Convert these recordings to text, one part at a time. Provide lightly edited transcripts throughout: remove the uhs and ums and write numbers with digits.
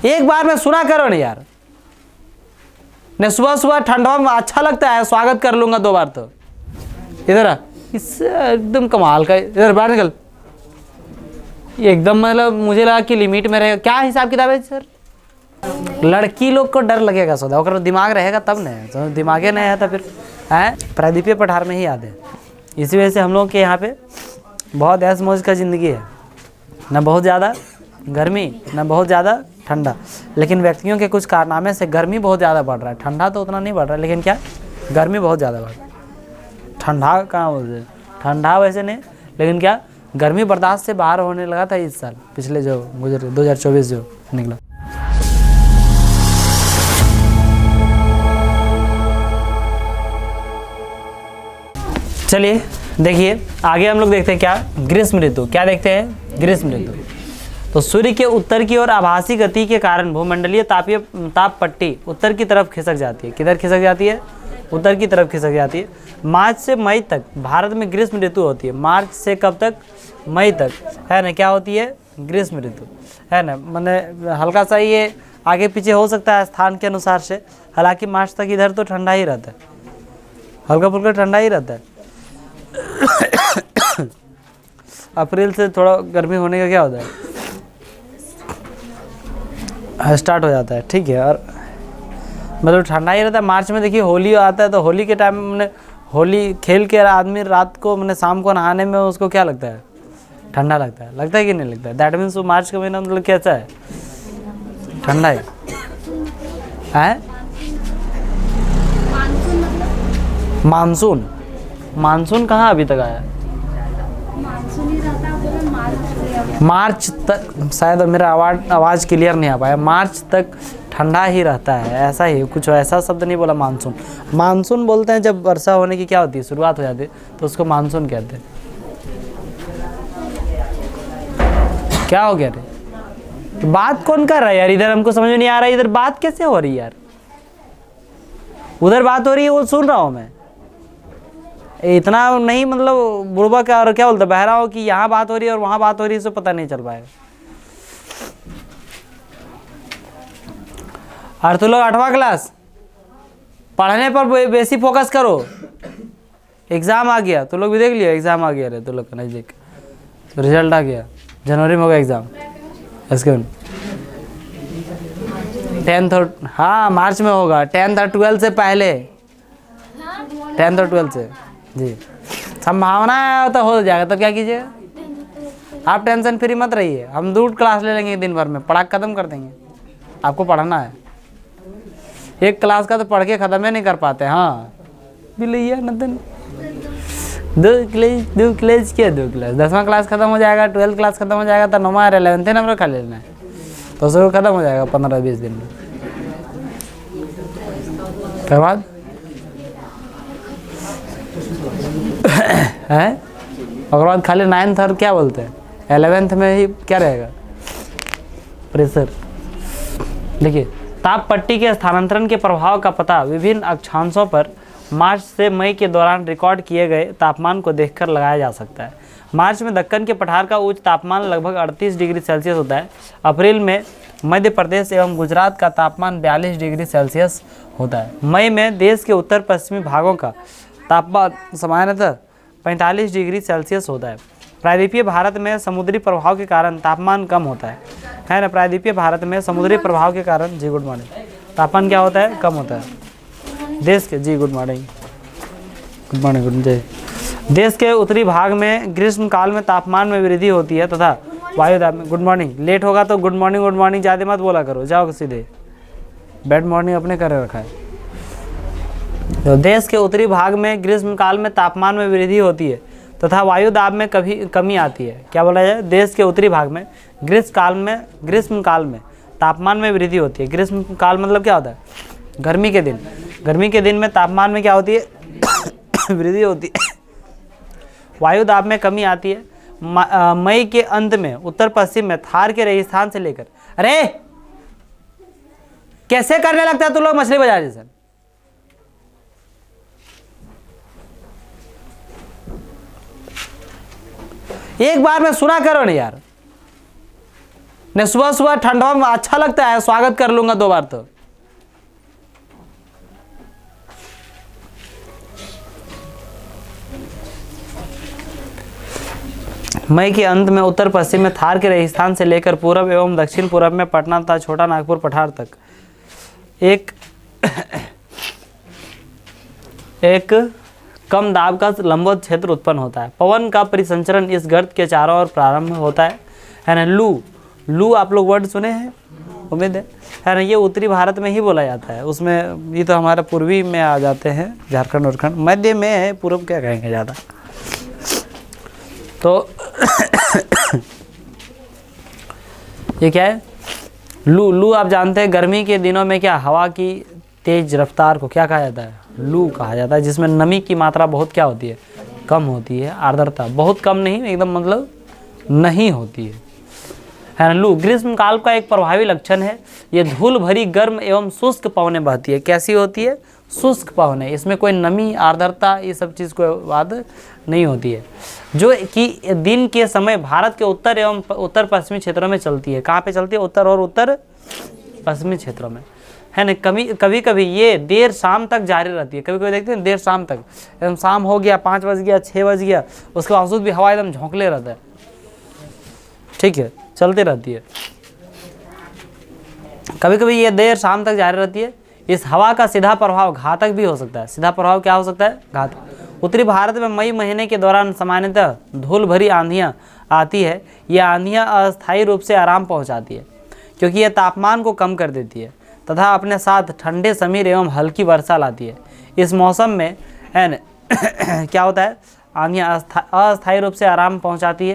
एक बार में सुना करो ना यार। नहीं सुबह सुबह ठंडा में अच्छा लगता है, स्वागत कर लूंगा 2 बार तो। इधर आ, इससे एकदम कमाल का। इधर बाहर निकल। एकदम मतलब मुझे लगा कि लिमिट में रहेगा। क्या हिसाब किताब है सर? लड़की लोग को डर लगेगा सौदा, अगर दिमाग रहेगा तब नहीं, तो दिमागे नहीं है तो फिर है। प्रायद्वीपीय पठार में ही याद है। इसी वजह से हम लोग के यहाँ पे बहुत ऐश मौज का ज़िंदगी है, ना बहुत ज़्यादा गर्मी ना बहुत ज़्यादा ठंडा। लेकिन व्यक्तियों के कुछ कारनामे से गर्मी बहुत ज़्यादा बढ़ रहा है, ठंडा तो उतना नहीं बढ़ रहा है, लेकिन क्या गर्मी बहुत ज़्यादा बढ़ रहा है। ठंडा कहाँ बोलते, ठंडा वैसे नहीं, लेकिन क्या गर्मी बर्दाश्त से बाहर होने लगा था इस साल, पिछले जो गुजर 2024 जो निकला। चलिए देखिए आगे हम लोग देखते हैं क्या, ग्रीष्म ऋतु। क्या देखते हैं? ग्रीष्म ऋतु। तो सूर्य के उत्तर की ओर आभासी गति के कारण भूमंडलीय ताप पट्टी उत्तर की तरफ खिसक जाती है। किधर खिसक जाती है? उत्तर की तरफ खिसक जाती है। मार्च से मई तक भारत में ग्रीष्म ऋतु होती है। मार्च से कब तक? मई तक, है ना। क्या होती है? ग्रीष्म ऋतु, है ना। मैंने हल्का सा ये आगे पीछे हो सकता है स्थान के अनुसार से, हालांकि मार्च तक इधर तो ठंडा ही रहता है, हल्का फुल्का ठंडा ही रहता है। अप्रैल से थोड़ा गर्मी होने का क्या होता है, स्टार्ट हो जाता है, ठीक है। और मतलब ठंडा ही रहता है। मार्च में देखिए होली आता है, तो होली के टाइम में होली खेल के आदमी रात को मैंने शाम को नहाने में उसको क्या लगता है? ठंडा लगता है। लगता है कि नहीं लगता है? दैट मीन्स वो मार्च का महीना मतलब कैसा है? ठंडा है। मानसून, मानसून कहाँ अभी तक आया? मार्च तक शायद, मेरा आवाज़ क्लियर नहीं आ पाया। मार्च तक ठंडा ही रहता है, ऐसा ही कुछ, ऐसा शब्द नहीं बोला मानसून। मानसून बोलते हैं जब वर्षा होने की क्या होती है, शुरुआत हो जाती है, तो उसको मानसून कहते हैं। क्या हो गया रे? तो बात कौन कर रहा है यार? इधर हमको समझ में नहीं आ रहा है, इधर बात कैसे हो रही है यार? उधर बात हो रही है, वो सुन रहा हूँ मैं। इतना नहीं मतलब बुढ़बा क्या, और क्या बोलते बहरा हो कि यहाँ बात हो रही है और वहाँ बात हो रही है, इससे पता नहीं चल पाएगा। और तुम लोग 8वां क्लास, पढ़ने पर बेसी फोकस करो। एग्ज़ाम आ गया, तुम लोग भी देख लियो, एग्ज़ाम आ गया रे तुम लोग का नज़दीक, रिजल्ट आ गया, जनवरी में होगा एग्ज़ाम। इसके 10th और हाँ मार्च में होगा, 10th और 12th से पहले, 10th और 12th से जी। संभावना है तो हो जाएगा, तब क्या कीजिएगा? आप टेंशन फ्री मत रहिए, हम 2 क्लास ले लेंगे दिन भर में, पढ़ा खत्म कर देंगे। आपको पढ़ना है, एक क्लास का तो पढ़ के ख़त्म ही नहीं कर पाते। हाँ बिल्लिया नदन, 2 क्लास क्या 2 क्लास, 10वां क्लास खत्म हो जाएगा, 12th क्लास खत्म हो जाएगा, तो 9वां और 11th नंबर खा लेना है, तो उसको ख़त्म हो जाएगा 15-20 दिन में। फिर बाद है और बाद खाली 9th और क्या बोलते हैं 11th में ही क्या रहेगा? प्रेशर। देखिए ताप पट्टी के स्थानांतरण के प्रभाव का पता विभिन्न अक्षांशों पर मार्च से मई के दौरान रिकॉर्ड किए गए तापमान को देखकर लगाया जा सकता है। मार्च में दक्कन के पठार का उच्च तापमान लगभग 38 डिग्री सेल्सियस होता है। अप्रैल में मध्य प्रदेश एवं गुजरात का तापमान 42 डिग्री सेल्सियस होता है। मई में देश के उत्तर पश्चिमी भागों का तापमान सामान्यतः 45 डिग्री सेल्सियस होता है। प्रायद्वीपीय भारत में समुद्री प्रभाव के कारण तापमान कम होता है ना। प्रायद्वीपीय भारत में समुद्री प्रभाव के कारण, जी गुड मॉर्निंग, तापमान क्या होता है? कम होता है। देश के, जी good morning, good morning, good जय। देश के उत्तरी भाग में ग्रीष्म काल में तापमान में वृद्धि होती है तथा वायुदाब में, गुड मॉर्निंग, लेट होगा तो गुड मॉर्निंग ज़्यादा मत बोला करो, जाओ सीधे, बैड मॉर्निंग अपने करे रखा है। तो देश के उत्तरी भाग में ग्रीष्म काल में तापमान में वृद्धि होती है तथा वायु दाब में कमी आती है। क्या बोला जाए? देश के उत्तरी भाग में ग्रीष्म काल में तापमान में वृद्धि होती है। ग्रीष्म काल मतलब क्या होता है? गर्मी के दिन। गर्मी के दिन में तापमान में क्या होती है? वृद्धि होती है। वायु दाब में कमी आती है। मई के अंत में उत्तर पश्चिम में थार के रेगिस्तान से लेकर, अरे कैसे करने लगता है तू लोग मछली बाजार जैसे? एक बार में सुना करो ना यार। नहीं, सुबह सुबह ठंडा में अच्छा लगता है, स्वागत कर लूंगा 2 बार तो। मई के अंत में उत्तर पश्चिम में थार के रेगिस्तान से लेकर पूर्व एवं दक्षिण पूर्व में पटना तथा छोटा नागपुर पठार तक एक कम दाब का लंबवत क्षेत्र उत्पन्न होता है। पवन का परिसंचरण इस गर्त के चारों ओर प्रारंभ होता है ना। लू आप लोग वर्ड सुने हैं, उम्मीद है ना। ये उत्तरी भारत में ही बोला जाता है, उसमें ये तो हमारा पूर्वी में आ जाते हैं, झारखंड उत्तराखंड, मध्य में है, पूर्व क्या कहेंगे ज़्यादा। तो ये क्या है, लू आप जानते हैं गर्मी के दिनों में क्या हवा की तेज रफ्तार को क्या कहा जाता है, लू कहा जाता है, जिसमें नमी की मात्रा बहुत क्या होती है, कम होती है, आर्द्रता बहुत कम नहीं, एकदम मतलब नहीं होती है ना। लू ग्रीष्म काल का एक प्रभावी लक्षण है। ये धूल भरी गर्म एवं शुष्क पवनें बहती है। कैसी होती है, शुष्क पवनें, इसमें कोई नमी आर्द्रता ये सब चीज़ को बात नहीं होती है, जो कि दिन के समय भारत के उत्तर एवं उत्तर पश्चिमी क्षेत्रों में चलती है। कहाँ पे चलती है, उत्तर और उत्तर पश्चिमी क्षेत्रों में, है ना। कभी कभी ये देर शाम तक जारी रहती है। कभी कभी देखते हैं देर शाम तक, एकदम शाम हो गया, 5 बज गया, 6 बज गया, उसके बावजूद भी हवा एकदम झोंकले रहता है, ठीक है, चलती रहती है। कभी कभी ये देर शाम तक जारी रहती है। इस हवा का सीधा प्रभाव घातक भी हो सकता है। सीधा प्रभाव क्या हो सकता है, घातक। उत्तरी भारत में मई महीने के दौरान सामान्यतः धूल भरी आंधियाँ आती है। यह आंधियाँ अस्थायी रूप से आराम पहुँचाती है, क्योंकि यह तापमान को कम कर देती है तथा अपने साथ ठंडे समीर एवं हल्की वर्षा लाती है। इस मौसम में क्या होता है, आंधियाँ अस्थायी रूप से आराम पहुंचाती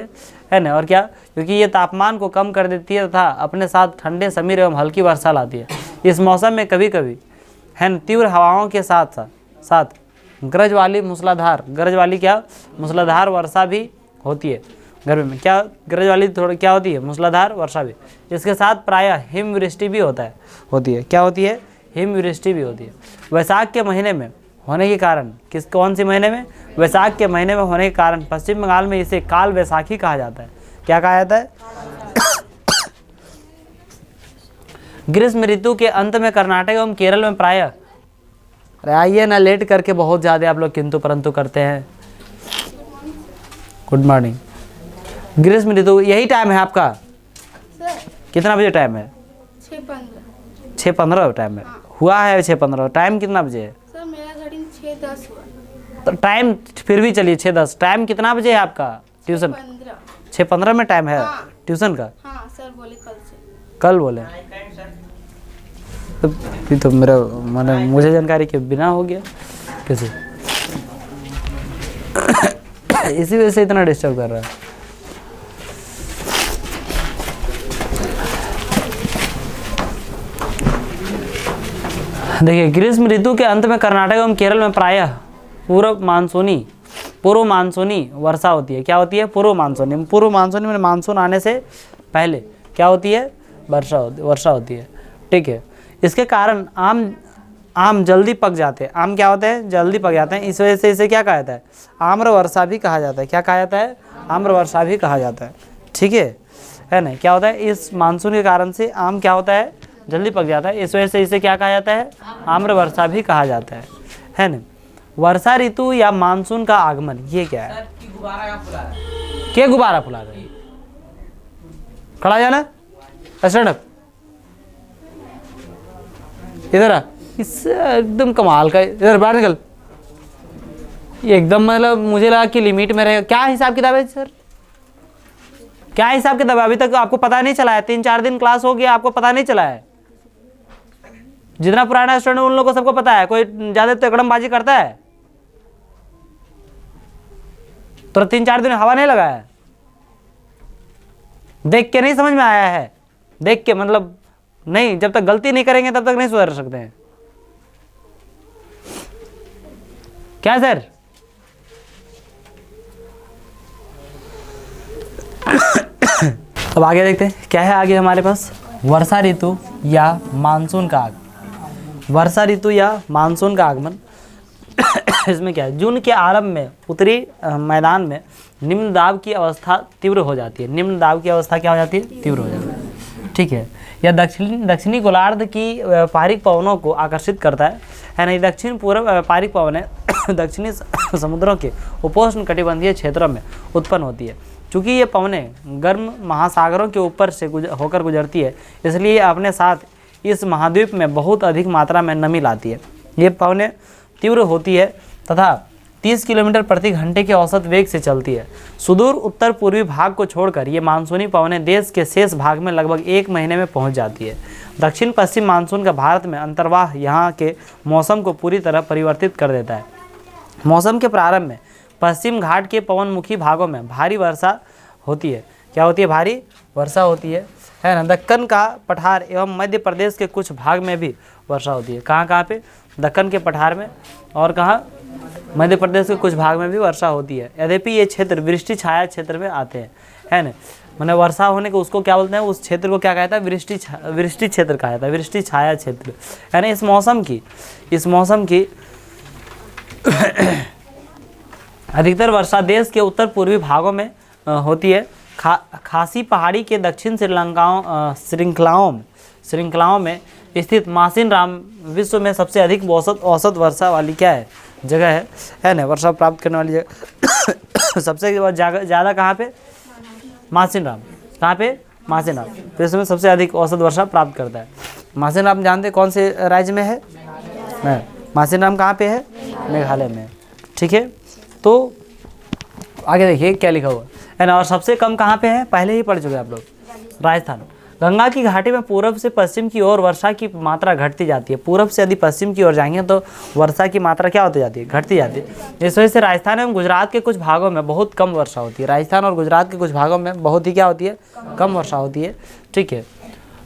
है ना, और क्या, क्योंकि ये तापमान को कम कर देती है तथा अपने साथ ठंडे समीर एवं हल्की वर्षा लाती है। इस मौसम में कभी कभी है न तीव्र हवाओं के साथ साथ गरज वाली मूसलाधार, गरज वाली क्या, मूसलाधार वर्षा भी होती है। गर्मी में क्या गरज वाली थोड़ी क्या होती है, मूसलाधार वर्षा भी। इसके साथ प्रायः हिमवृष्टि भी होती है। क्या होती है, हिमवृष्टि भी होती है। वैशाख के महीने में होने के कारण, कौन सी महीने में, वैशाख के महीने में होने के कारण पश्चिम बंगाल में इसे काल वैशाखी कहा जाता है। क्या कहा जाता है, ग्रीष्म ऋतु के अंत में कर्नाटक एवं केरल में प्रायः, अरे आइए ना, लेट करके बहुत ज़्यादा आप लोग किंतु परंतु करते हैं। Good morning. ग्रीष्म ऋतु यही टाइम है आपका, कितना बजे टाइम है, 6:15 टाइम है, हुआ है 6:15। टाइम कितना बजे है सर, मेरा घड़ी 6:10 हुआ। तो टाइम फिर भी चलिए 6:10। टाइम कितना बजे है आपका ट्यूशन, 6:15 में टाइम है ट्यूशन का। हाँ सर, बोले कल से। कल बोले तो मेरा मैंने मुझे जानकारी के बिना हो गया कैसे इसी वजह से इतना डिस्टर्ब कर रहा है। देखिए, ग्रीष्म ऋतु के अंत में कर्नाटक एवं केरल में प्रायः पूर्व मानसूनी वर्षा होती है। क्या होती है, पूर्व मानसूनी में मानसून आने से पहले क्या होती है, वर्षा होती है, ठीक है। इसके कारण आम जल्दी पक जाते हैं। आम क्या होते हैं, जल्दी पक जाते हैं। इस वजह से इसे क्या कहा जाता है, आम्र वर्षा भी कहा जाता है। क्या कहा जाता है, आम्र वर्षा भी कहा जाता है, ठीक है ना। क्या होता है, इस मानसून के कारण से आम क्या होता है, जल्दी पक जाता है। इस वजह से इसे क्या कहा जाता है, आम्र वर्षा भी कहा जाता है ना। वर्षा ऋतु या मानसून का आगमन, ये क्या है, क्या गुब्बारा फुला रहे, खड़ा जाना, स्टैंड इधर आ, इससे एकदम कमाल का, इधर बाहर निकल। एकदम मतलब मुझे लगा कि लिमिट में रहेगा। क्या हिसाब किताब है सर, क्या हिसाब किताब है, अभी तक आपको पता नहीं चला है, 3-4 दिन क्लास हो गया, आपको पता नहीं चला है। जितना पुराना स्टूडेंट उन लोगों को सबको पता है, कोई ज्यादा तो एकदमबाजी करता है तो 3-4 दिन हवा नहीं लगा है। देख के नहीं समझ में आया है, देख के मतलब नहीं, जब तक गलती नहीं करेंगे तब तक नहीं सुधर सकते हैं। क्या सर, अब आगे देखते हैं क्या है आगे हमारे पास, वर्षा ऋतु या मानसून का आगमन। वर्षा ऋतु या मानसून का आगमन इसमें क्या है, जून के आरंभ में उत्तरी मैदान में निम्न दाब की अवस्था तीव्र हो जाती है। निम्न दाब की अवस्था क्या हो जाती है, तीव्र हो जाती है। ठीक है। यह दक्षिणी गोलार्ध की व्यापारिक पवनों को आकर्षित करता है ना। दक्षिण पूर्व व्यापारिक पवनें दक्षिणी समुद्रों के उपोष्ण कटिबंधीय क्षेत्रों में उत्पन्न होती है। चूँकि ये पवनें गर्म महासागरों के ऊपर से होकर गुजरती है, इसलिए ये अपने साथ इस महाद्वीप में बहुत अधिक मात्रा में नमी लाती है। ये पवनें तीव्र होती है तथा 30 किलोमीटर प्रति घंटे के औसत वेग से चलती है। सुदूर उत्तर पूर्वी भाग को छोड़कर ये मानसूनी पवनें देश के शेष भाग में लगभग 1 महीने में पहुंच जाती है। दक्षिण पश्चिम मानसून का भारत में अंतर्वाह यहाँ के मौसम को पूरी तरह परिवर्तित कर देता है। मौसम के प्रारंभ में पश्चिम घाट के पवनमुखी भागों में भारी वर्षा होती है। क्या होती है? भारी वर्षा होती है ना। दक्कन का पठार एवं मध्य प्रदेश के कुछ भाग में भी वर्षा होती है। कहाँ पे? दक्कन के पठार में, और कहाँ? मध्य प्रदेश के कुछ भाग में भी वर्षा होती है। यद्यपि ये क्षेत्र वृष्टि छाया क्षेत्र में आते हैं, है ना। मैंने वर्षा होने को उसको क्या बोलते हैं? उस क्षेत्र को क्या कहता है? वृष्टि क्षेत्र कहा जाता है, वृष्टि छाया क्षेत्र, है ना। इस मौसम की अधिकतर वर्षा देश के उत्तर पूर्वी भागों में होती है। खासी पहाड़ी के दक्षिण श्रृंखलाओं में स्थित मासिन राम विश्व में सबसे अधिक औसत वर्षा वाली क्या है? जगह है ना, वर्षा प्राप्त करने वाली जगह। सबसे ज़्यादा कहाँ पे? मासिन राम। कहाँ पे? मासिन राम विश्व में सबसे अधिक औसत वर्षा प्राप्त करता है। मासिन राम जानते कौन से राज्य में है? मासिन राम कहाँ पे है? मेघालय में, ठीक है। तो आगे देखिए क्या लिखा हुआ है ना। और सबसे कम कहाँ पे है? पहले ही पढ़ चुके आप लोग, राजस्थान। गंगा की घाटी में पूर्व से पश्चिम की ओर वर्षा की मात्रा घटती जाती है। पूर्व से यदि पश्चिम की ओर जाएंगे तो वर्षा की मात्रा क्या होती जाती है? घटती जाती है। इस वजह से राजस्थान एवं गुजरात के कुछ भागों में बहुत कम वर्षा होती है। राजस्थान और गुजरात के कुछ भागों में बहुत ही क्या होती है? कम वर्षा होती है, ठीक है।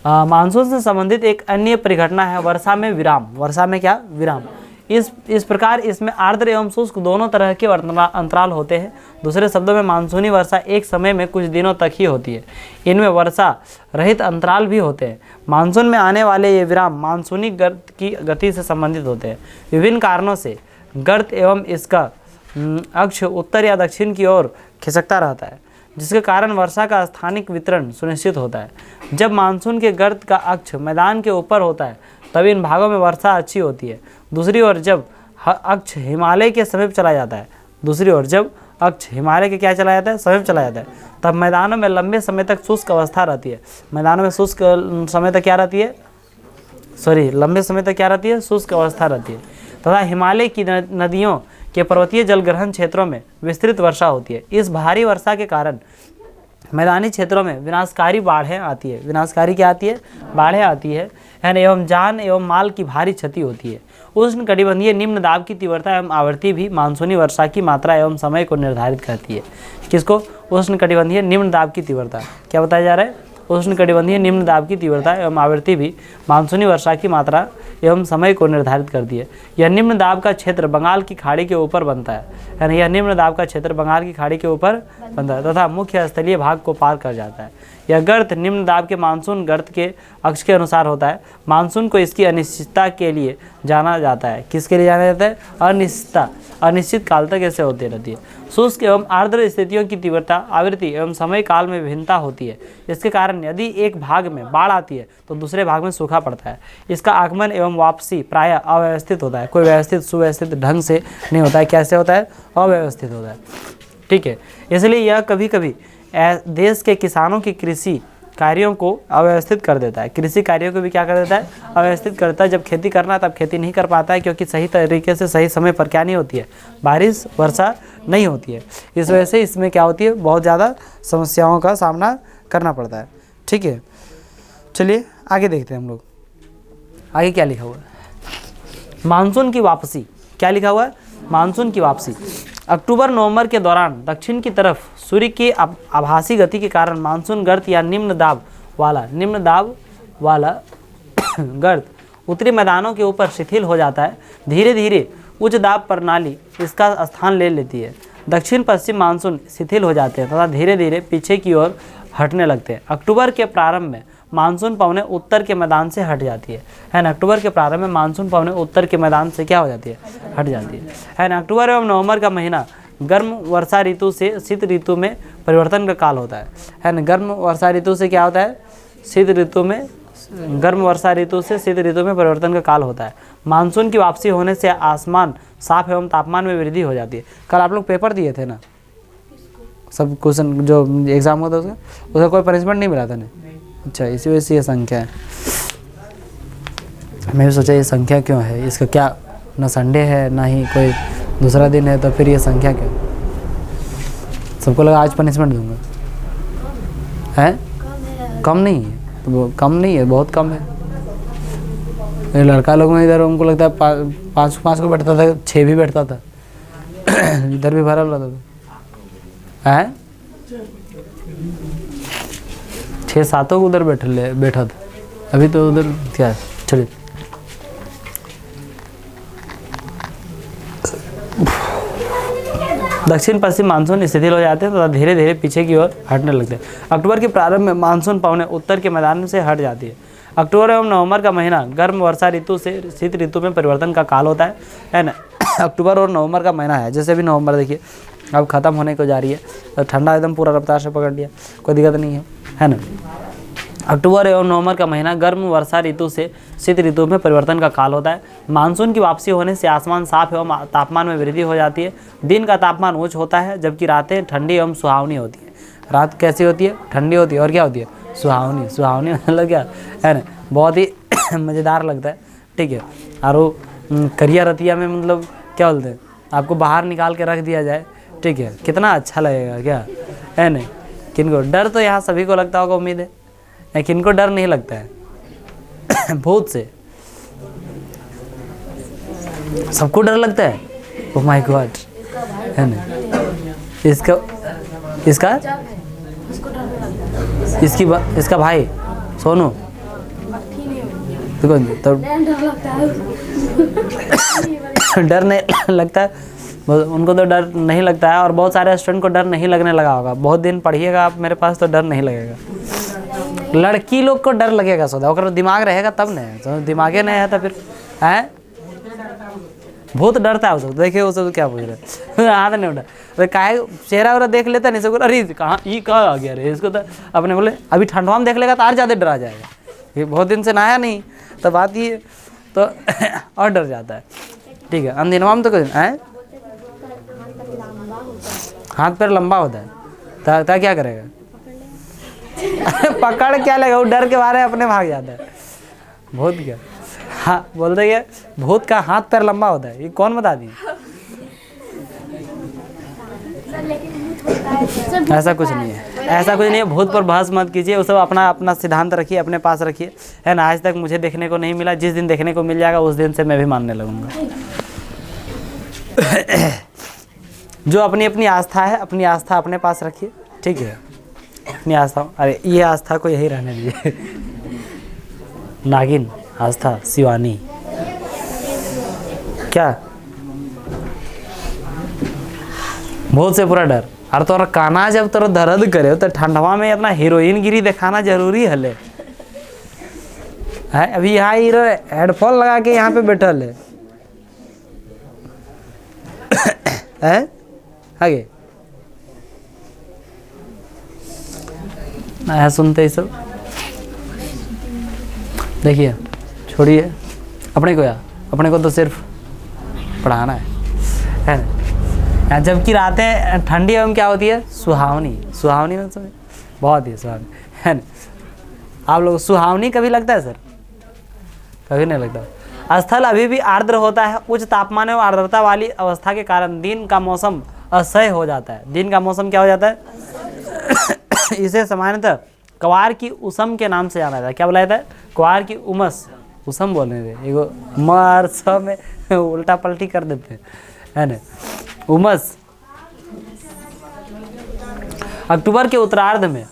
मानसून से संबंधित एक अन्य परिघटना है वर्षा में विराम। वर्षा में क्या? विराम। इस प्रकार इसमें आर्द्र एवं शुष्क दोनों तरह के अंतराल होते हैं। दूसरे शब्दों में मानसूनी वर्षा एक समय में कुछ दिनों तक ही होती है। इनमें वर्षा रहित अंतराल भी होते हैं। मानसून में आने वाले ये विराम मानसूनी गर्त की गति से संबंधित होते हैं। विभिन्न कारणों से गर्त एवं इसका अक्ष उत्तर या दक्षिण की ओर खिसकता रहता है, जिसके कारण वर्षा का स्थानिक वितरण सुनिश्चित होता है। जब मानसून के गर्त का अक्ष मैदान के ऊपर होता है तब इन भागों में वर्षा अच्छी होती है। दूसरी ओर जब अक्ष हिमालय के समीप चला जाता है, समीप चला जाता है, तब मैदानों में लंबे समय तक शुष्क अवस्था रहती है। शुष्क अवस्था रहती है तथा हिमालय की नदियों के पर्वतीय जलग्रहण क्षेत्रों में विस्तृत वर्षा होती है। इस भारी वर्षा के कारण मैदानी क्षेत्रों में विनाशकारी बाढ़ें आती है। बाढ़ें आती है ना, एवं जान एवं माल की भारी क्षति होती है। उष्ण कटिबंधीय निम्न दाब की तीव्रता एवं आवृत्ति भी मानसूनी वर्षा की मात्रा एवं समय को निर्धारित करती है। किसको? उष्ण कटिबंधीय निम्न दाब की तीव्रता। क्या बताया जा रहा है? उष्ण कटिबंधीय निम्न दाब की तीव्रता एवं आवृत्ति भी मानसूनी वर्षा की मात्रा एवं समय को निर्धारित करती है। यह निम्न दाब का क्षेत्र बंगाल की खाड़ी के ऊपर बनता है यानी यह निम्न दाब का क्षेत्र बंगाल की खाड़ी के ऊपर बनता है तथा मुख्य स्थलीय भाग को पार कर जाता है। यह गर्त निम्न दाब के मानसून गर्त के अक्ष के अनुसार होता है। मानसून को इसकी अनिश्चितता के लिए जाना जाता है। किसके लिए जाना जाता है? अनिश्चित काल तक ऐसे होती रहती है। शुष्क एवं आर्द्र स्थितियों की तीव्रता, आवृत्ति एवं समय काल में भिन्नता होती है। इसके कारण यदि एक भाग में बाढ़ आती है तो दूसरे भाग में सूखा पड़ता है। इसका आगमन एवं वापसी प्रायः अव्यवस्थित होता है। कोई व्यवस्थित सुव्यवस्थित ढंग से नहीं होता है। कैसे होता है? अव्यवस्थित होता है, ठीक है। इसलिए यह कभी कभी देश के किसानों की कृषि कार्यों को अव्यवस्थित कर देता है। कृषि कार्यों को भी क्या कर देता है? अव्यवस्थित करता है। जब खेती करना तब खेती नहीं कर पाता है, क्योंकि सही तरीके से सही समय पर क्या नहीं होती है? बारिश वर्षा नहीं होती है। इस वजह से इसमें क्या होती है? बहुत ज़्यादा समस्याओं का सामना करना पड़ता है, ठीक है। चलिए आगे देखते हैं हम लोग। आगे क्या लिखा हुआ है? मानसून की वापसी। क्या लिखा हुआ है? मानसून की वापसी। अक्टूबर नवंबर के दौरान दक्षिण की तरफ सूर्य की आभासी गति के कारण मानसून गर्त या निम्न दाब वाला गर्त उत्तरी मैदानों के ऊपर शिथिल हो जाता है। धीरे धीरे उच्च दाब प्रणाली इसका स्थान ले लेती है। दक्षिण पश्चिम मानसून शिथिल हो जाते हैं तथा धीरे धीरे पीछे की ओर हटने लगते हैं। अक्टूबर के प्रारंभ में मानसून पवनें उत्तर के मैदान से हट जाती है ना। अक्टूबर के प्रारंभ में मानसून पवनें उत्तर के मैदान से क्या हो जाती है? हट जाती है ना। अक्टूबर एवं नवंबर का महीना गर्म वर्षा ऋतु से शीत ऋतु में परिवर्तन का काल होता है ना। गर्म वर्षा ऋतु से क्या होता है? शीत ऋतु में, गर्म वर्षा ऋतु से शीत ऋतु में परिवर्तन का काल होता है। मानसून की वापसी होने से आसमान साफ एवं तापमान में वृद्धि हो जाती है। कल आप लोग पेपर दिए थे ना, सब क्वेश्चन जो एग्जाम होता है उसका कोई पनिशमेंट नहीं मिला था ना? अच्छा, इसी वजह से ये संख्या है। मैं भी सोचा ये संख्या क्यों है, इसका क्या, ना संडे है ना ही कोई दूसरा दिन है, तो फिर ये संख्या क्यों? सबको लगा आज पनिशमेंट दूंगा, है कम नहीं है, तो वो कम नहीं है, बहुत कम है। ये लड़का लोग में इधर उनको लगता है पाँच को बैठता था, 6 भी बैठता था इधर भी भरा रहता था, है 6-7 को उधर बैठा था। अभी तो उधर क्या है, चलिए। दक्षिण पश्चिम मानसून शिथिल हो जाते हैं तथा धीरे धीरे पीछे की ओर हटने लगते हैं। अक्टूबर के प्रारंभ में मानसून पवनें उत्तर के मैदान से हट जाती है। अक्टूबर एवं नवंबर का महीना गर्म वर्षा ऋतु से शीत ऋतु में परिवर्तन का काल होता है ना। अक्टूबर और नवंबर का महीना है, जैसे भी नवंबर देखिए अब ख़त्म होने को जा रही है, तो ठंडा एकदम पूरा रफ्तार से पकड़ लिया, कोई दिक्कत नहीं है ना। अक्टूबर एवं नवंबर का महीना गर्म वर्षा ऋतु से शीत ऋतु में परिवर्तन का काल होता है। मानसून की वापसी होने से आसमान साफ एवं तापमान में वृद्धि हो जाती है। दिन का तापमान उच्च होता है, जबकि रातें ठंडी एवं सुहावनी होती है। रात कैसी होती है? ठंडी होती है, और क्या होती है? सुहावनी। सुहावनी मतलब क्या है ना, बहुत ही मज़ेदार लगता है, ठीक है। और वो करिया रतिया में मतलब क्या बोलते हैं, आपको बाहर निकाल के रख दिया जाए, ठीक है, कितना अच्छा लगेगा, क्या है ना। किनको डर तो यहाँ सभी को लगता होगा, उम्मीद है, किनको डर नहीं लगता है भूत से? सबको डर लगता है। ओह माय गॉड, है ना। इसका इसका भाई सोनू देखो तो डर नहीं लगता है उनको, तो डर नहीं लगता है। और बहुत सारे स्टूडेंट को डर नहीं लगने लगा होगा। बहुत दिन पढ़िएगा आप मेरे पास तो डर नहीं लगेगा। लड़की लोग को डर लगेगा, सोचा अगर दिमाग रहेगा तब नहीं, तो दिमागे नहीं है तो फिर है भूत डरता है। उसको देखिए, वो सब क्या पूछ रहे हैं, हाथ नहीं उठा, अरे काहे चेहरा वरा देख लेता नहीं, सब अरे कहाँ ये कहाँ आ गया रे, इसको तो अपने बोले अभी ठंडवा में देख लेगा तो और ज़्यादा डरा जाएगा। ये बहुत दिन से नहाया नहीं, तो बात ये तो और डर जाता है, ठीक है। अंधेरवा में तो कुछ है, हाथ पैर लंबा होता है, तो क्या करेगा पकड़ क्या लेगा, वो डर के मारे अपने भाग जाता है। भूत क्या, हाँ बोलते हैं भूत का हाथ पैर लंबा होता है, ये कौन बता दिए? ऐसा कुछ नहीं है, ऐसा कुछ नहीं है। भूत पर बहस मत कीजिए, वो सब अपना अपना सिद्धांत रखिए, अपने पास रखिए, है ना। आज तक मुझे देखने को नहीं मिला, जिस दिन देखने को मिल जाएगा उस दिन से मैं भी मानने लगूंगा। जो अपनी अपनी आस्था है, अपनी आस्था अपने पास रखिए, ठीक है। अपनी आस्था, अरे ये आस्था को यही रहने दीजिए। नागिन आस्था शिवानी क्या, भूत से पूरा डर। और तोरा काना जब तोरा दर्द करे तो ठंडवा में अपना हीरोइन गिरी दिखाना जरूरी है ले, है। अभी यहाँ हीरो हेडफोन लगा के यहाँ पे बैठल है आगे आया सुनते ही सब। देखिए छोड़िए अपने को, अपने को तो सिर्फ पढ़ाना है ना। जबकि रातें ठंडी एवं क्या होती है, सुहावनी। सुहावनी में समझ बहुत ही सुहावनी, है ना। आप लोग सुहावनी कभी लगता है सर? कभी नहीं लगता। स्थल अभी भी आर्द्र होता है। उच्च तापमान एवं आर्द्रता वाली अवस्था के कारण दिन का मौसम असह्य हो जाता है। दिन का मौसम क्या हो जाता है इसे सामान्यतः क्वार की उषम के नाम से जाना जाता है। क्या बोला जाता है? क्वार की उमस, उषम बोलने दे, एगो मर सब में उल्टा पलटी कर देते हैं, है ना। उमस अक्टूबर के उत्तरार्ध में,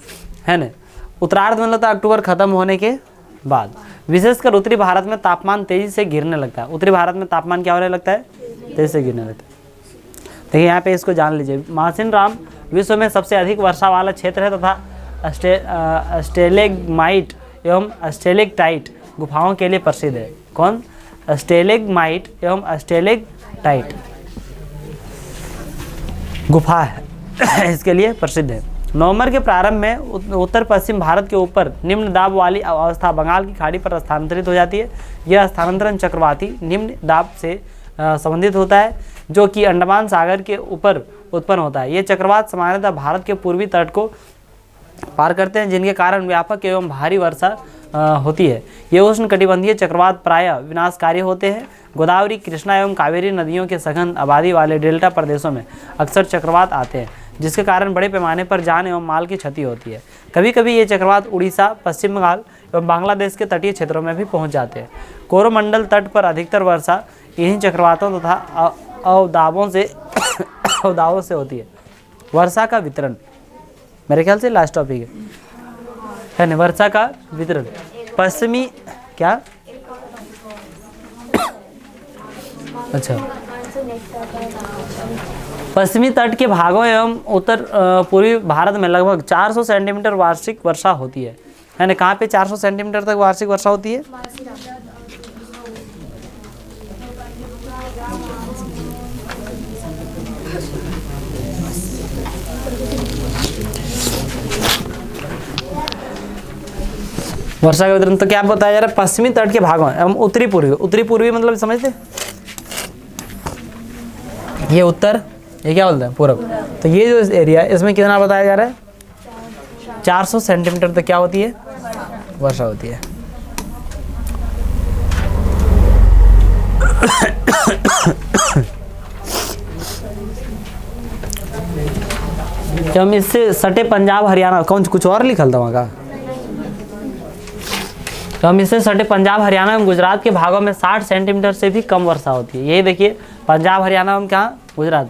है ना। उत्तरार्ध मतलब अक्टूबर खत्म होने के बाद, विशेषकर उत्तरी भारत में तापमान तेजी से गिरने लगता है। उत्तरी भारत में तापमान क्या होने लगता है? तेजी से गिरने लगता है। देखिए यहाँ पे इसको जान लीजिए। मासिनराम विश्व में सबसे अधिक वर्षा वाला क्षेत्र है तथा स्टेलेग्माइट एवं स्टेलेक्टाइट गुफाओं के लिए प्रसिद्ध है। कौन? स्टेलेग्माइट एवं स्टेलेक्टाइट गुफा है इसके लिए प्रसिद्ध है। नवंबर के प्रारंभ में उत्तर पश्चिम भारत के ऊपर निम्न दाब वाली अवस्था बंगाल की खाड़ी पर स्थानांतरित हो जाती है। यह स्थानांतरण चक्रवाती निम्न दाब से संबंधित होता है, जो कि अंडमान सागर के ऊपर उत्पन्न होता है। ये चक्रवात सामान्यतः भारत के पूर्वी तट को पार करते हैं, जिनके कारण व्यापक एवं भारी वर्षा होती है। ये उष्णकटिबंधीय चक्रवात प्रायः विनाशकारी होते हैं। गोदावरी, कृष्णा एवं कावेरी नदियों के सघन आबादी वाले डेल्टा प्रदेशों में अक्सर चक्रवात आते हैं, जिसके कारण बड़े पैमाने पर जान एवं माल की क्षति होती है। कभी कभी ये चक्रवात उड़ीसा, पश्चिम बंगाल एवं बांग्लादेश के तटीय क्षेत्रों में भी पहुंच जाते हैं। कोरोमंडल तट पर अधिकतर वर्षा इन्हीं चक्रवातों तथा अवदाबों से होती है। वर्षा का वितरण, मेरे ख्याल से लास्ट टॉपिक है ना, वर्षा का वितरण। पश्चिमी क्या, अच्छा, पश्चिमी तट के भागों एवं उत्तर पूर्वी भारत में लगभग 400 सेंटीमीटर वार्षिक वर्षा होती है ना। कहाँ पे 400 सेंटीमीटर तक वार्षिक वर्षा होती है? वर्षा का वितरण तो क्या बताया जा रहा है? पश्चिमी तट के भागों एवं उत्तरी पूर्वी। उत्तरी पूर्वी मतलब समझते, ये उत्तर, ये क्या बोलते हैं? पूर्व। तो ये जो एरिया इसमें कितना बताया जा रहा है? 400 सेंटीमीटर तक क्या होती है? वर्षा होती है। हम इससे सटे पंजाब हरियाणा, कौन कुछ और लिखल था वहाँ का? तो हम इससे सटे पंजाब हरियाणा एवं गुजरात के भागों में 60 सेंटीमीटर से भी कम वर्षा होती है। ये देखिए, पंजाब हरियाणा एवं क्या, गुजरात,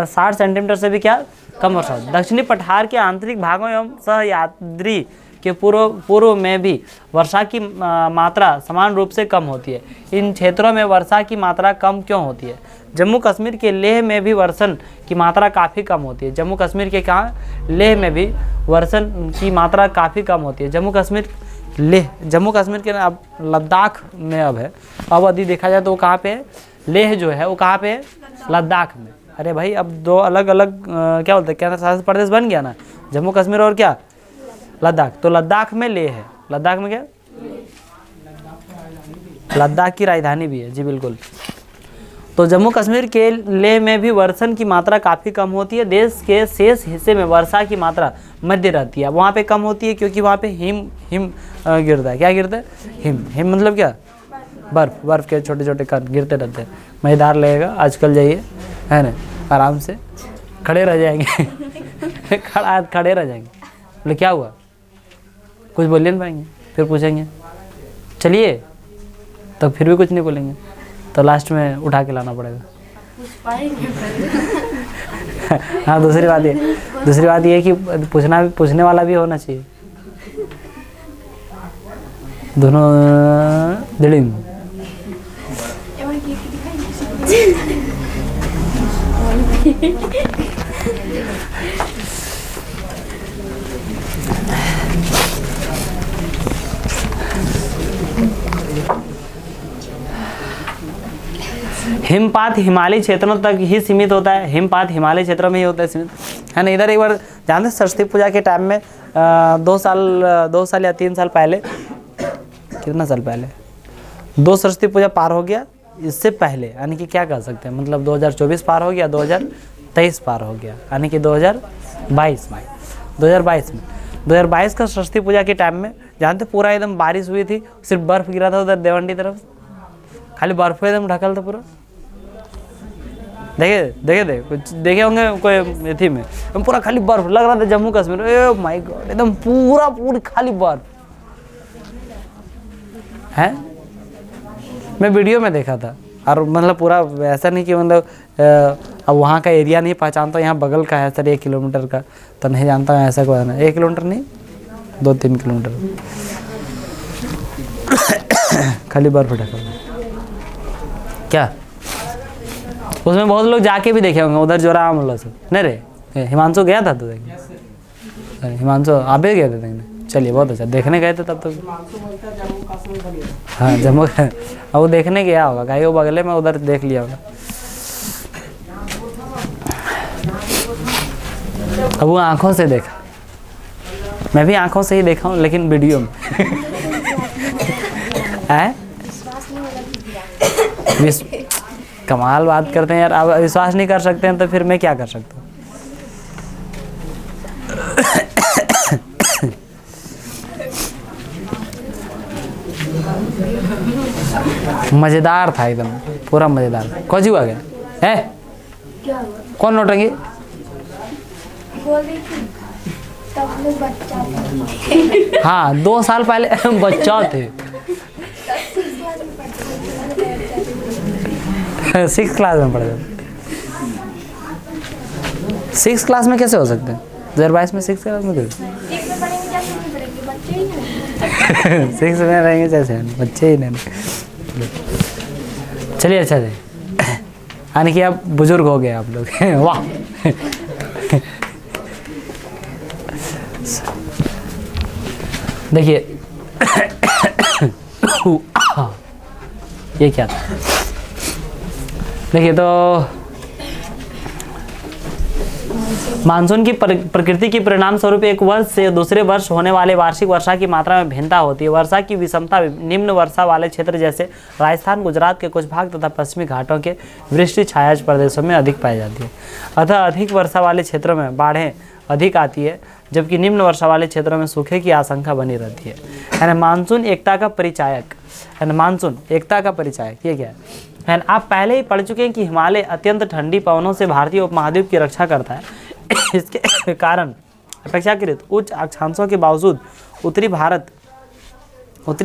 60 सेंटीमीटर से भी क्या कम वर्षा होती है। दक्षिणी पठार के आंतरिक भागों एवं सह्याद्री के पूर्व में भी वर्षा की मात्रा समान रूप से कम होती है। इन क्षेत्रों में वर्षा की मात्रा कम क्यों होती है? जम्मू कश्मीर के लेह में भी वर्षण की मात्रा काफ़ी कम होती है। जम्मू कश्मीर के कहाँ? लेह में भी वर्षण की मात्रा काफ़ी कम होती है। जम्मू कश्मीर के अब लद्दाख में अब है, अब यदि देखा जाए तो वो कहाँ पे है? लेह जो है वो कहाँ पे है? लद्दाख में। अरे भाई, अब दो अलग अलग क्या बोलते हैं, केंद्र शासित प्रदेश बन गया ना, जम्मू कश्मीर और क्या, लद्दाख। तो लद्दाख में लेह है, लद्दाख में क्या, लद्दाख की राजधानी भी है जी, बिल्कुल। तो जम्मू कश्मीर के लेह में भी वर्षण की मात्रा काफ़ी कम होती है। देश के शेष हिस्से में वर्षा की मात्रा मध्य रहती है। वहाँ पे कम होती है क्योंकि वहाँ पे हिम गिरता है। क्या गिरता है? हिम मतलब क्या? बर्फ़ के छोटे छोटे कण गिरते रहते हैं। मज़ेदार लगेगा, आजकल जाइए, है ना, आराम से खड़े रह जाएंगे खड़े रह जाएंगे। बोले क्या हुआ? कुछ बोल नहीं पाएंगे, फिर पूछेंगे चलिए, तो फिर भी कुछ नहीं बोलेंगे, तो लास्ट में उठा के लाना पड़ेगा। हाँ, दूसरी बात ये कि पूछने वाला भी होना चाहिए। दोनों दिलिम हिमपात हिमालयी क्षेत्रों तक ही सीमित होता है। हिमपात हिमालयी क्षेत्रों में ही होता है सीमित, है ना। इधर एक बार जानते हैं, सरस्वती पूजा के टाइम में 2 साल या 3 साल पहले, कितना साल पहले, 2 सरस्वती पूजा पार हो गया। इससे पहले यानी कि क्या कह सकते हैं, मतलब 2024 पार हो गया, 2023 पार हो गया, यानी कि 2022 में 2022 का सरस्वती पूजा के टाइम में जानते पूरा एकदम बारिश हुई थी, सिर्फ बर्फ़ गिरा था उधर देवंडी तरफ, खाली बर्फ एकदम ढकल था पूरा। देखे कुछ देखे होंगे कोई एथी में, पूरा खाली बर्फ लग रहा था जम्मू कश्मीर। ए माय गॉड, एकदम पूरी खाली बर्फ है। मैं वीडियो में देखा था, और मतलब पूरा ऐसा नहीं कि मतलब अब वहाँ का एरिया नहीं पहचानता, यहाँ बगल का है सर 1 किलोमीटर का, तो नहीं जानता हूँ ऐसा कोई है ना। 1 किलोमीटर नहीं, 2-3 किलोमीटर खाली बर्फ ढकल। क्या उसमें बहुत लोग जाके भी देखे होंगे उधर जोराम वाला से, नहीं रे? हिमांशु गया था तो देखने, हिमांशु आप भी गए थे देखने? चलिए बहुत अच्छा, देखने गए थे तब तो। हाँ, जम्मू अब वो देखने गया होगा, कहीं वो बगले में उधर देख लिया होगा। अब वो आंखों से देखा, मैं भी आंखों से ही देखा हूँ लेकिन वीडियो में। है कमाल बात करते हैं यार। आप विश्वास नहीं कर सकते हैं तो फिर मैं क्या कर सकता हूँ। मजेदार था एकदम, पूरा मजेदार। कौन हुआ गया है? क्या हुआ? कौन नौटंकी? बोल रही थी तब लोग बच्चा थे। हाँ 2 साल पहले बच्चा थे। 6 क्लास में पढ़ते थे। 6 क्लास में कैसे हो सकते हैं? 2022 में 6 क्लास में कैसे? 6 में रहेंगे जैसे बच्चे ही नहीं। चलिए अच्छा से, यानी कि आप बुजुर्ग हो गए आप लोग। वाह। देखिए ये क्या था? देखिए तो मानसून की प्रकृति के परिणाम स्वरूप एक वर्ष से दूसरे वर्ष होने वाले वार्षिक वर्षा की मात्रा में भिन्नता होती है। वर्षा की विषमता निम्न वर्षा वाले क्षेत्र जैसे राजस्थान, गुजरात के कुछ भाग तथा पश्चिमी घाटों के वृष्टि छाया प्रदेशों में अधिक पाई जाती है। अतः अधिक वर्षा वाले क्षेत्रों में बाढ़ें अधिक आती है, जबकि निम्न वर्षा वाले क्षेत्रों में सूखे की आशंका बनी रहती है। यानी मानसून एकता का परिचायक, यानी मानसून एकता का परिचायक ये क्या है? आप पहले ही पढ़ चुके हैं कि हिमालय अत्यंत ठंडी पवनों से भारतीय उपमहाद्वीप की रक्षा करता है। इसके कारण अपेक्षाकृत उच्च अक्षांशों के बावजूद उत्तरी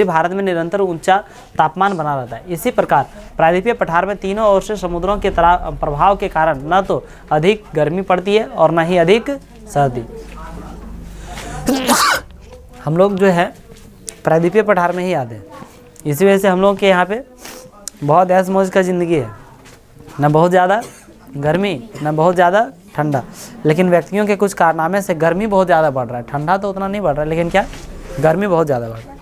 भारत में निरंतर ऊंचा तापमान बना रहता है। इसी प्रकार प्रायद्वीपीय पठार में तीनों ओर से समुद्रों के प्रभाव के कारण न तो अधिक गर्मी पड़ती है और न ही अधिक सर्दी। हम लोग जो है प्रायद्वीपीय पठार में ही आते हैं, इसी वजह से हम लोग के यहाँ पे बहुत ऐश मौज का ज़िंदगी है, न बहुत ज़्यादा गर्मी न बहुत ज़्यादा ठंडा। लेकिन व्यक्तियों के कुछ कारनामे से गर्मी बहुत ज़्यादा बढ़ रहा है, ठंडा तो उतना नहीं बढ़ रहा है, लेकिन क्या गर्मी बहुत ज़्यादा बढ़ रहा है।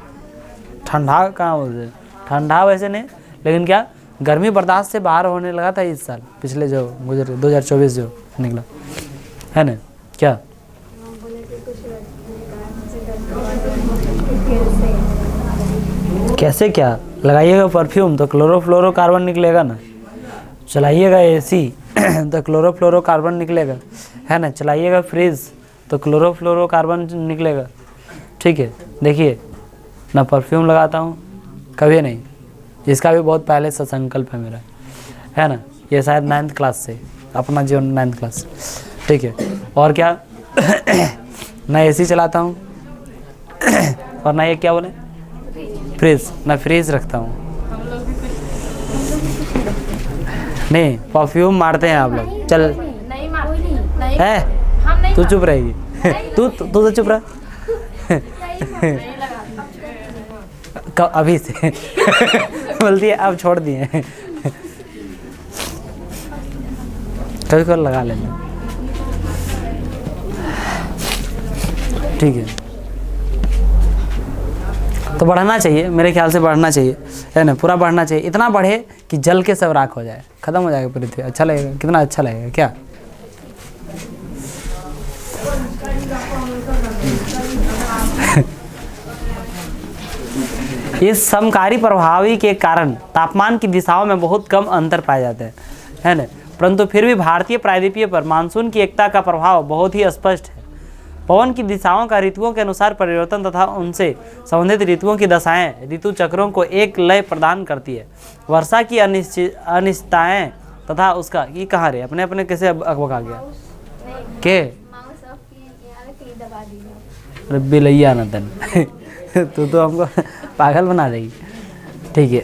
ठंडा कहाँ बोलते हैं, ठंडा वैसे नहीं, लेकिन क्या गर्मी बर्दाश्त से बाहर होने लगा था इस साल, पिछले जो गुजर 2024 जो निकला है ना। क्या कैसे क्या लगाइएगा परफ्यूम तो क्लोरोफ्लोरोकार्बन निकलेगा ना, चलाइएगा एसी तो क्लोरोफ्लोरोकार्बन निकलेगा, है ना। चलाइएगा फ्रिज तो क्लोरोफ्लोरोकार्बन निकलेगा, ठीक है। देखिए ना परफ्यूम लगाता हूँ कभी नहीं, इसका भी बहुत पहले से संकल्प है मेरा, है ना। ये शायद 9th क्लास से, अपना जीवन 9th क्लास, ठीक है। और क्या ना एसी चलाता हूँ और ना ये क्या बोले फ्रिज, ना फ्रिज रखता हूँ। नहीं परफ्यूम मारते हैं आप लोग, चल नहीं नहीं है हम नहीं, तू चुप रहेगी। तू तो चुप रह। अभी से बोलती है अब छोड़ दिए। कभी कभी लगा लेना, ठीक है। तो बढ़ना चाहिए, मेरे ख्याल से बढ़ना चाहिए, है ना, पूरा बढ़ना चाहिए। इतना बढ़े कि जल के सब राख हो जाए, खत्म हो जाएगा पृथ्वी। अच्छा लगेगा, कितना अच्छा लगेगा क्या। इस समकारी प्रभावी के कारण तापमान की दिशाओं में बहुत कम अंतर पाए जाते हैं, है ना। परंतु फिर भी भारतीय प्रायद्वीपीय पर मानसून की एकता का प्रभाव बहुत ही स्पष्ट है। पवन की दिशाओं का ऋतुओं के अनुसार परिवर्तन तथा उनसे संबंधित ऋतुओं की दशाएं ऋतु चक्रों को एक लय प्रदान करती है। वर्षा की अनिश्चितताएं तथा उसका ये कहाँ रे अपने अपने कैसे अकबका गया के बिलैया न तन तू तो हमको पागल बना देगी, ठीक है।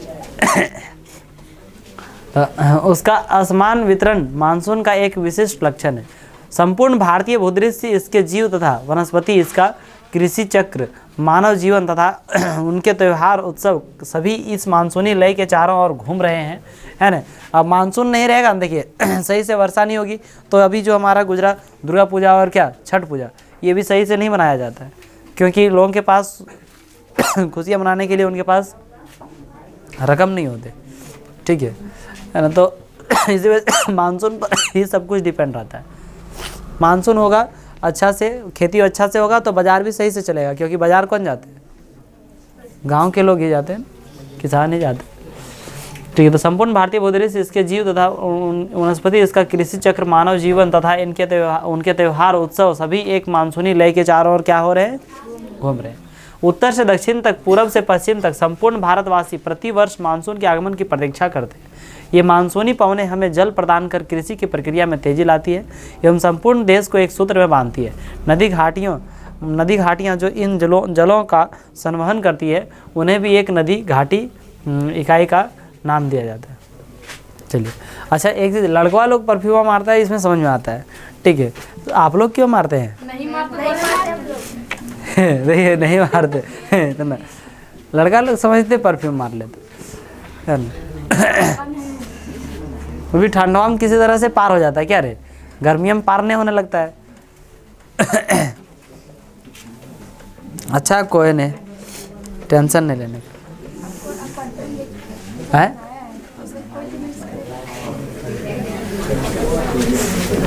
उसका असमान वितरण मानसून का एक विशिष्ट लक्षण है। संपूर्ण भारतीय भूदृश्य, इसके जीव तथा वनस्पति, इसका कृषि चक्र, मानव जीवन तथा उनके त्यौहार उत्सव सभी इस मानसूनी लय के चारों ओर घूम रहे हैं, है ना। अब मानसून नहीं रहेगा, देखिए सही से वर्षा नहीं होगी तो अभी जो हमारा गुजरा दुर्गा पूजा और क्या छठ पूजा, ये भी सही से नहीं मनाया जाता है, क्योंकि लोगों के पास खुशियाँ मनाने के लिए उनके पास रकम नहीं होते, ठीक है ना। तो इसी वजह मानसून पर ही सब कुछ डिपेंड रहता है। मानसून होगा अच्छा से, खेती अच्छा से होगा तो बाज़ार भी सही से चलेगा, क्योंकि बाज़ार कौन जाते हैं? गांव के लोग ही जाते हैं, किसान ही जाते हैं। ठीक है, तो संपूर्ण भारतीय भूदृश्य, इसके जीव तथा वनस्पति, इसका कृषि चक्र, मानव जीवन तथा उनके त्यौहार उत्सव सभी एक मानसूनी लय के चारों ओर क्या हो रहे हैं? घूम रहे हैं। उत्तर से दक्षिण तक, पूरब से पश्चिम तक संपूर्ण भारतवासी प्रतिवर्ष मानसून के आगमन की प्रतीक्षा करते हैं। ये मानसूनी पवनें हमें जल प्रदान कर कृषि की प्रक्रिया में तेजी लाती है एवं संपूर्ण देश को एक सूत्र में बांधती है। नदी घाटियाँ जो इन जलों का संवहन करती है, उन्हें भी एक नदी घाटी इकाई का नाम दिया जाता है। चलिए, अच्छा एक चीज़, लड़का लोग परफ्यूम मारता है, इसमें समझ में आता है, ठीक है, तो आप लोग क्यों मारते हैं? नहीं मारते हम लोग। देखिए नहीं मारते तो ना, लड़का लोग समझते परफ्यूम मार लेते है ना। वो भी ठंडवा में किसी तरह से पार हो जाता है क्या रे? गर्मियों में पार नहीं होने लगता है। अच्छा कोई नहीं, टेंशन नहीं लेने है।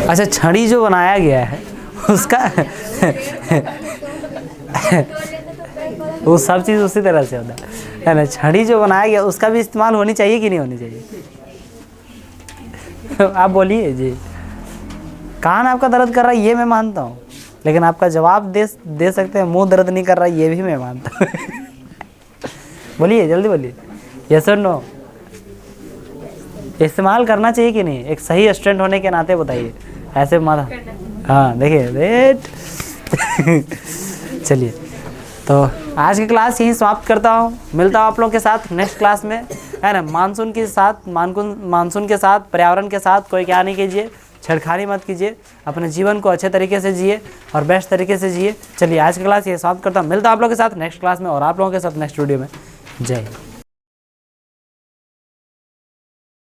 अच्छा, छड़ी जो बनाया गया है उसका वो सब चीज़ उसी तरह से होता है ना। छड़ी जो बनाया गया उसका भी इस्तेमाल होनी चाहिए कि नहीं होनी चाहिए? आप बोलिए जी। कान आपका दर्द कर रहा है ये मैं मानता हूँ, लेकिन आपका जवाब दे सकते हैं मुंह दर्द नहीं कर रहा है ये भी मैं मानता हूँ। बोलिए, जल्दी बोलिए, यस और नो। इस्तेमाल करना चाहिए कि नहीं? एक सही स्टूडेंट होने के नाते बताइए। ऐसे मारा, हाँ देखिए वेट। चलिए, तो आज की क्लास यहीं समाप्त करता हूँ। मिलता हूँ आप लोगों के साथ नेक्स्ट क्लास में, है ना। मानसून के साथ पर्यावरण के साथ कोई क्या नहीं कीजिए, छेड़खानी मत कीजिए, अपने जीवन को अच्छे तरीके से जिए और बेस्ट तरीके से जिए। चलिए, आज की क्लास ये समाप्त करता हूँ। मिलता हूँ आप लोगों के साथ नेक्स्ट क्लास में और आप लोगों के साथ नेक्स्ट वीडियो में। जय हिंद।